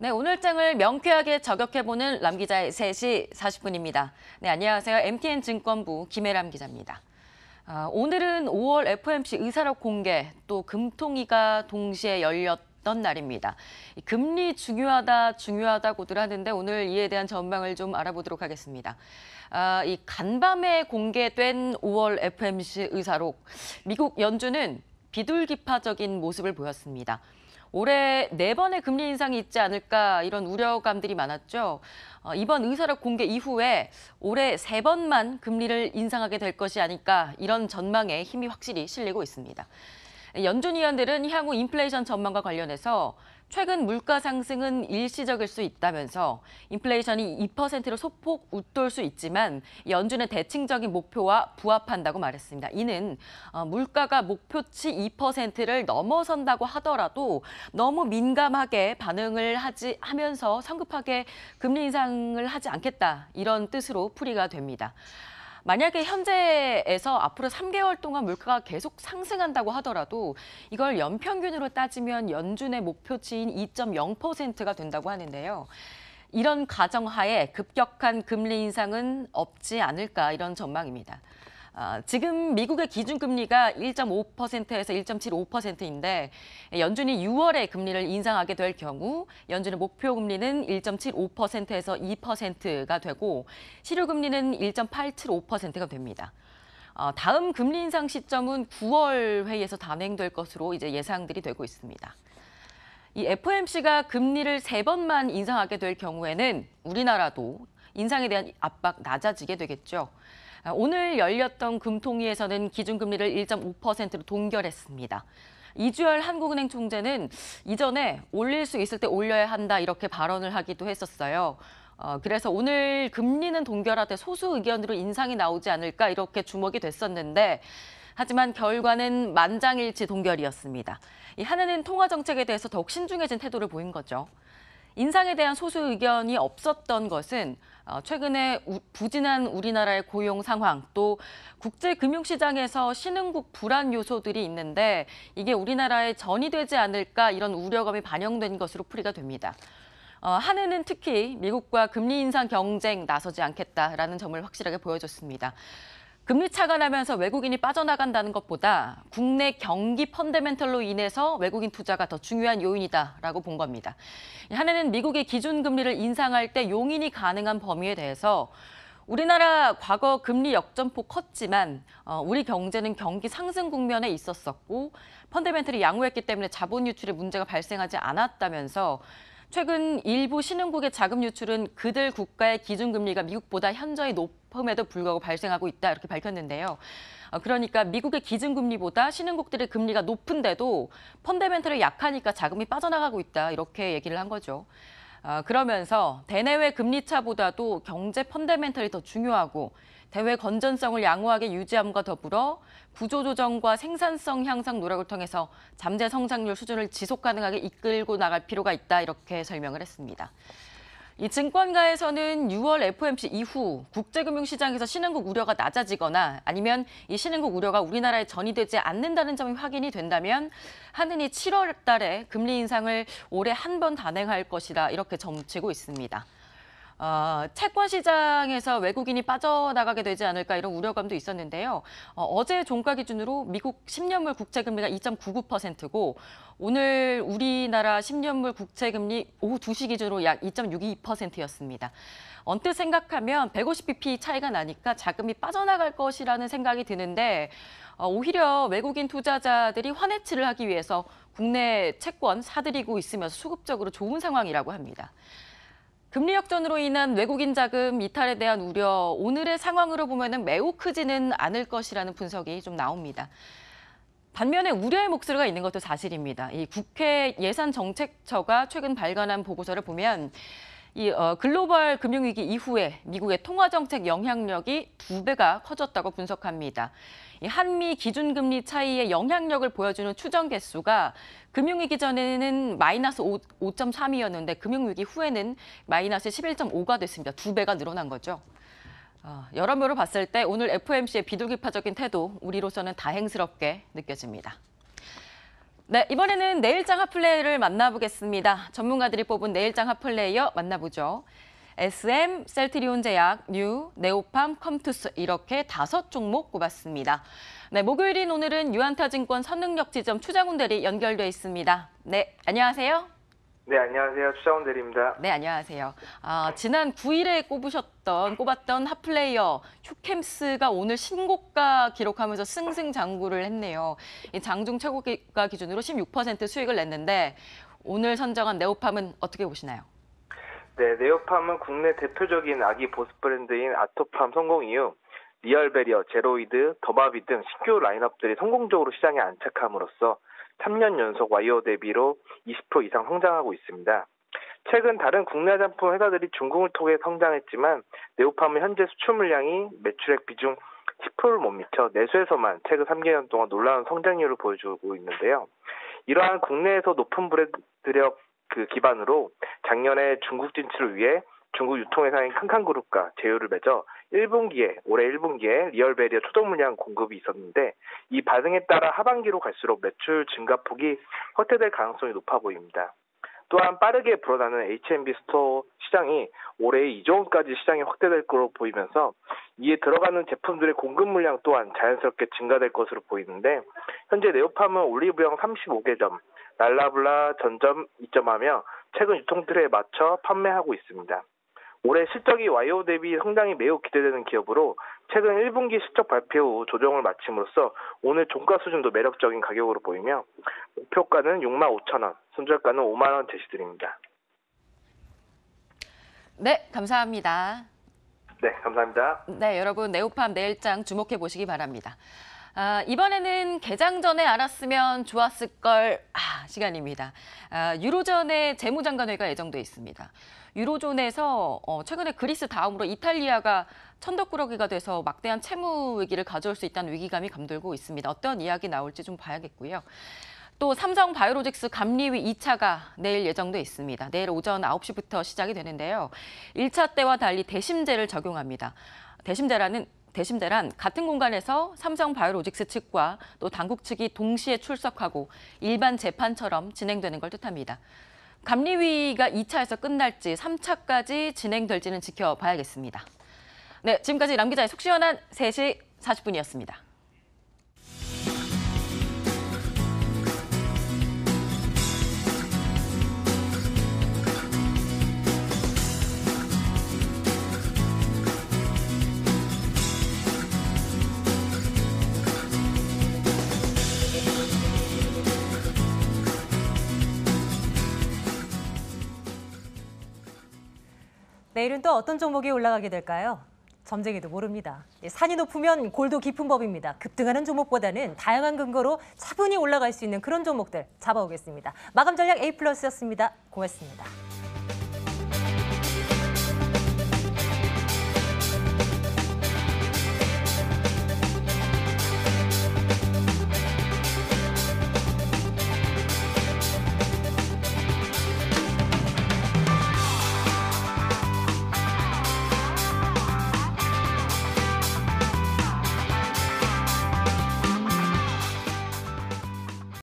네, 오늘장을 명쾌하게 저격해보는 람 기자의 3시 40분입니다. 네, 안녕하세요. MTN 증권부 김혜람 기자입니다. 오늘은 5월 FOMC 의사록 공개, 또 금통위가 동시에 열렸던 날입니다. 금리 중요하다고들 하는데 오늘 이에 대한 전망을 좀 알아보도록 하겠습니다. 이 간밤에 공개된 5월 FOMC 의사록, 미국 연준은 비둘기파적인 모습을 보였습니다. 올해 4번의 금리 인상이 있지 않을까 이런 우려감들이 많았죠. 이번 의사록 공개 이후에 올해 3번만 금리를 인상하게 될 것이 아닐까 이런 전망에 힘이 확실히 실리고 있습니다. 연준 위원들은 향후 인플레이션 전망과 관련해서 최근 물가 상승은 일시적일 수 있다면서 인플레이션이 2%로 소폭 웃돌 수 있지만 연준의 대칭적인 목표와 부합한다고 말했습니다. 이는 물가가 목표치 2%를 넘어선다고 하더라도 너무 민감하게 반응을 하면서 성급하게 금리 인상을 하지 않겠다 이런 뜻으로 풀이가 됩니다. 만약에 현재에서 앞으로 3개월 동안 물가가 계속 상승한다고 하더라도 이걸 연평균으로 따지면 연준의 목표치인 2.0%가 된다고 하는데요. 이런 가정하에 급격한 금리 인상은 없지 않을까 이런 전망입니다. 지금 미국의 기준금리가 1.5%에서 1.75%인데 연준이 6월에 금리를 인상하게 될 경우 연준의 목표금리는 1.75%에서 2%가 되고 실효금리는 1.875%가 됩니다. 다음 금리 인상 시점은 9월 회의에서 단행될 것으로 이제 예상들이 되고 있습니다. 이 FOMC가 금리를 3번만 인상하게 될 경우에는 우리나라도 인상에 대한 압박 낮아지게 되겠죠. 오늘 열렸던 금통위에서는 기준금리를 1.5%로 동결했습니다. 이주열 한국은행 총재는 이전에 올릴 수 있을 때 올려야 한다 이렇게 발언을 하기도 했었어요. 그래서 오늘 금리는 동결하되 소수 의견으로 인상이 나오지 않을까 이렇게 주목이 됐었는데 하지만 결과는 만장일치 동결이었습니다. 이 한은은 통화 정책에 대해서 더욱 신중해진 태도를 보인 거죠. 인상에 대한 소수 의견이 없었던 것은 최근에 부진한 우리나라의 고용 상황, 또 국제 금융시장에서 신흥국 불안 요소들이 있는데 이게 우리나라에 전이되지 않을까 이런 우려감이 반영된 것으로 풀이가 됩니다. 한은은 특히 미국과 금리 인상 경쟁 나서지 않겠다라는 점을 확실하게 보여줬습니다. 금리 차가 나면서 외국인이 빠져나간다는 것보다 국내 경기 펀더멘털로 인해서 외국인 투자가 더 중요한 요인이다라고 본 겁니다. 한해는 미국의 기준금리를 인상할 때 용인이 가능한 범위에 대해서 우리나라 과거 금리 역전폭 컸지만 우리 경제는 경기 상승 국면에 있었었고 펀더멘털이 양호했기 때문에 자본 유출에 문제가 발생하지 않았다면서 최근 일부 신흥국의 자금 유출은 그들 국가의 기준금리가 미국보다 현저히 높음에도 불구하고 발생하고 있다 이렇게 밝혔는데요. 그러니까 미국의 기준금리보다 신흥국들의 금리가 높은데도 펀더멘털이 약하니까 자금이 빠져나가고 있다 이렇게 얘기를 한 거죠. 그러면서 대내외 금리 차보다도 경제 펀더멘털이 더 중요하고 대외 건전성을 양호하게 유지함과 더불어 구조조정과 생산성 향상 노력을 통해서 잠재 성장률 수준을 지속 가능하게 이끌고 나갈 필요가 있다 이렇게 설명을 했습니다. 이 증권가에서는 6월 FOMC 이후 국제금융시장에서 신흥국 우려가 낮아지거나 아니면 이 신흥국 우려가 우리나라에 전이되지 않는다는 점이 확인이 된다면 한은이 7월 달에 금리 인상을 올해 한 번 단행할 것이다 이렇게 점치고 있습니다. 채권 시장에서 외국인이 빠져나가게 되지 않을까 이런 우려감도 있었는데요. 어제 종가 기준으로 미국 10년물 국채금리가 2.99%고 오늘 우리나라 10년물 국채금리 오후 2시 기준으로 약 2.62%였습니다. 언뜻 생각하면 150bp 차이가 나니까 자금이 빠져나갈 것이라는 생각이 드는데 오히려 외국인 투자자들이 환해치를 하기 위해서 국내 채권 사들이고 있으면서 수급적으로 좋은 상황이라고 합니다. 금리 역전으로 인한 외국인 자금 이탈에 대한 우려, 오늘의 상황으로 보면 매우 크지는 않을 것이라는 분석이 좀 나옵니다. 반면에 우려의 목소리가 있는 것도 사실입니다. 이 국회 예산정책처가 최근 발간한 보고서를 보면 이 글로벌 금융위기 이후에 미국의 통화정책 영향력이 2배가 커졌다고 분석합니다. 이 한미 기준금리 차이의 영향력을 보여주는 추정 개수가 금융위기 전에는 마이너스 5.3이었는데 금융위기 후에는 마이너스 11.5가 됐습니다. 2배가 늘어난 거죠. 여러모로 봤을 때 오늘 FOMC의 비둘기파적인 태도, 우리로서는 다행스럽게 느껴집니다. 네, 이번에는 내일장 핫플레이어를 만나보겠습니다. 전문가들이 뽑은 내일장 핫플레이어 만나보죠. SM, 셀트리온 제약, 뉴, 네오팜, 컴투스 이렇게 5종목 꼽았습니다. 네, 목요일인 오늘은 유안타증권 선능력 지점 추장훈 대리 연결돼 있습니다. 네, 안녕하세요. 네, 안녕하세요. 추장훈 대리입니다. 네, 안녕하세요. 지난 9일에 꼽았던 핫플레이어 휴캠스가 오늘 신고가 기록하면서 승승장구를 했네요. 이 장중 최고가 기준으로 16% 수익을 냈는데 오늘 선정한 네오팜은 어떻게 보시나요? 네, 네오팜은 국내 대표적인 아기 보습 브랜드인 아토팜 성공 이후 리얼베리어, 제로이드, 더바비 등 신규 라인업들이 성공적으로 시장에 안착함으로써 3년 연속 YO 대비로 20% 이상 성장하고 있습니다. 최근 다른 국내 화장품 회사들이 중국을 통해 성장했지만 네오팜은 현재 수출 물량이 매출액 비중 10%를 못 미쳐 내수에서만 최근 3개년 동안 놀라운 성장률을 보여주고 있는데요. 이러한 국내에서 높은 브랜드력 기반으로 작년에 중국 진출을 위해 중국 유통회사인 칸칸그룹과 제휴를 맺어 올해 1분기에 리얼베리어 초동 물량 공급이 있었는데 이 반응에 따라 하반기로 갈수록 매출 증가폭이 확대될 가능성이 높아 보입니다. 또한 빠르게 불어나는 H&B 스토어 시장이 올해 2조 원까지 시장이 확대될 것으로 보이면서 이에 들어가는 제품들의 공급 물량 또한 자연스럽게 증가될 것으로 보이는데 현재 네오팜은 올리브영 35개점, 랄라블라 전점 입점하며 최근 유통 틀에 맞춰 판매하고 있습니다. 올해 실적이 YO 대비 성장이 매우 기대되는 기업으로 최근 1분기 실적 발표 후 조정을 마침으로써 오늘 종가 수준도 매력적인 가격으로 보이며 목표가는 65,000원, 손절가는 5만 원 제시드립니다. 네, 감사합니다. 네, 감사합니다. 네, 여러분 네오팜 내일장 주목해 보시기 바랍니다. 이번에는 개장 전에 알았으면 좋았을 걸 시간입니다. 유로존의 재무장관회가 예정돼 있습니다. 유로존에서 최근에 그리스 다음으로 이탈리아가 천덕꾸러기가 돼서 막대한 채무 위기를 가져올 수 있다는 위기감이 감돌고 있습니다. 어떤 이야기 나올지 좀 봐야겠고요. 또 삼성 바이오로직스 감리위 2차가 내일 예정돼 있습니다. 내일 오전 9시부터 시작이 되는데요. 1차 때와 달리 대심제를 적용합니다. 대심제란 같은 공간에서 삼성 바이오로직스 측과 또 당국 측이 동시에 출석하고 일반 재판처럼 진행되는 걸 뜻합니다. 감리위가 2차에서 끝날지 3차까지 진행될지는 지켜봐야겠습니다. 네, 지금까지 람 기자의 속 시원한 3시 40분이었습니다. 내일은 또 어떤 종목이 올라가게 될까요? 점쟁이도 모릅니다. 산이 높으면 골도 깊은 법입니다. 급등하는 종목보다는 다양한 근거로 차분히 올라갈 수 있는 그런 종목들 잡아오겠습니다. 마감 전략 A+였습니다. 고맙습니다.